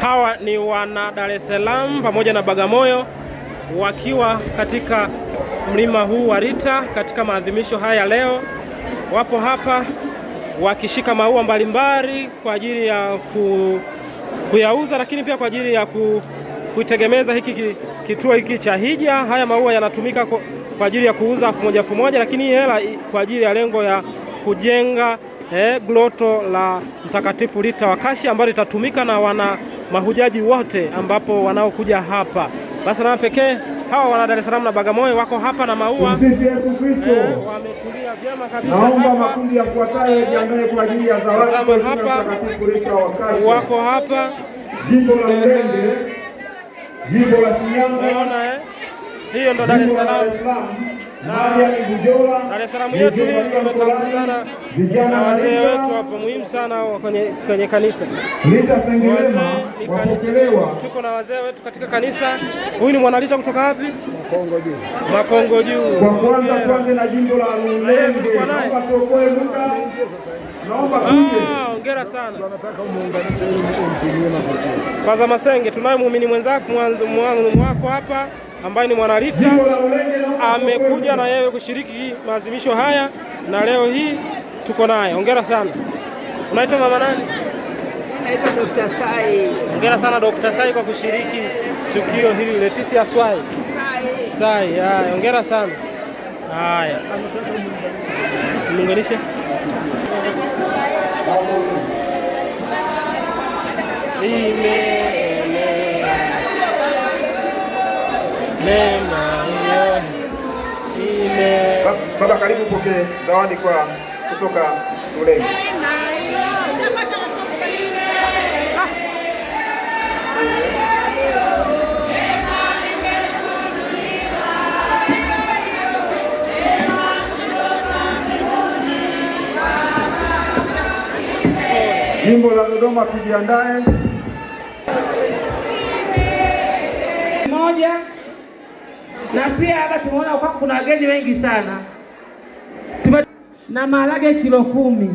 Hawa ni wana Dar es Salaam pamoja na Bagamoyo wakiwa katika mlima huu wa Rita katika maadhimisho haya leo. Wapo hapa wakishika maua mbalimbali kwa ajili ya kuyauza, lakini pia kwa ajili ya kuitegemeza hiki kituo hiki cha hija. Haya maua yanatumika kwa ajili ya kuuza elfu moja, lakini hela kwa ajili ya lengo ya kujenga groto la Mtakatifu Rita wa Kashia ambalo litatumika na wana mahujaji wote ambapo wanaokuja hapa. Basi na pekee hawa wana Dar es Salaam na Bagamoyo wako hapa na maua wametulia vyema kabisa hapa. Makundi yafuatayo yajiandae kwa ajili ya zawadi hapa. Wako hapa jimbo la Ulenge, jimbo la Shinyanga. Hiyo ndo Dar es Salaam. Dar es Salaam yetu hii tumetangazana na wazee wetu hapa muhimu sana kwenye kanisa. Wazee ni kanisa. Tuko na wazee wetu katika kanisa. Huyu ni mwanalita kutoka wapi? Makongo Juu. Makongo Juu. Kwa kwanza tuanze na jimbo la Ulenge. Naomba tuokoe muda. Naomba hongera sana. Tunataka muunganishe ili mtumie matokeo. Faza Masenge, tunaye muumini mwenzako wako hapa ambaye ni mwanalita, amekuja na yeye kushiriki maadhimisho haya na leo hii tuko naye. Hongera sana. Unaitwa mama nani? Naitwa Dr. Sai. Hongera sana Dr. Sai kwa kushiriki tukio hili. Leticia Swai. Sai. Haya, hongera sana. Haya. Muunganishe. Baba, karibu pokee zawadi kutoka Ulenge. Jimbo la Dodoma tujiandae. Moja na pia hapa tumeona kwa kuna wageni wengi sana. Na maharage kilo 10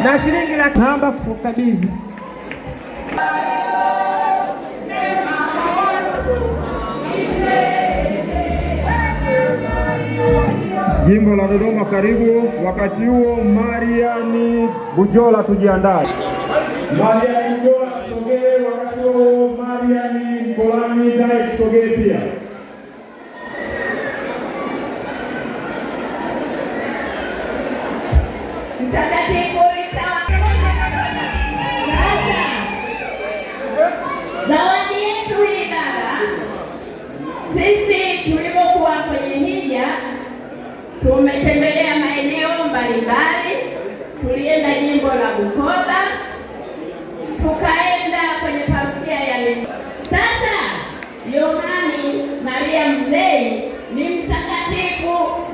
na shilingi laki. Naomba kukabidhi. Jimbo la Dodoma karibu. Wakati huo Mariani Bujola tujiandae. Mariani Bujola tusogee. Wakati huo Mariani Mkolani naye tusogee pia. Mtakatifu Rita zawadi yetu hii baba, sisi tulipokuwa kwenye hija tumetembelea maeneo mbalimbali. Tulienda jimbo la Bukoba, tukaenda kwenye parokia ya Mimi. Sasa Yohani Maria Mzee ni mtakatifu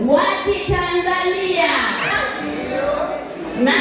wa Kitanzania na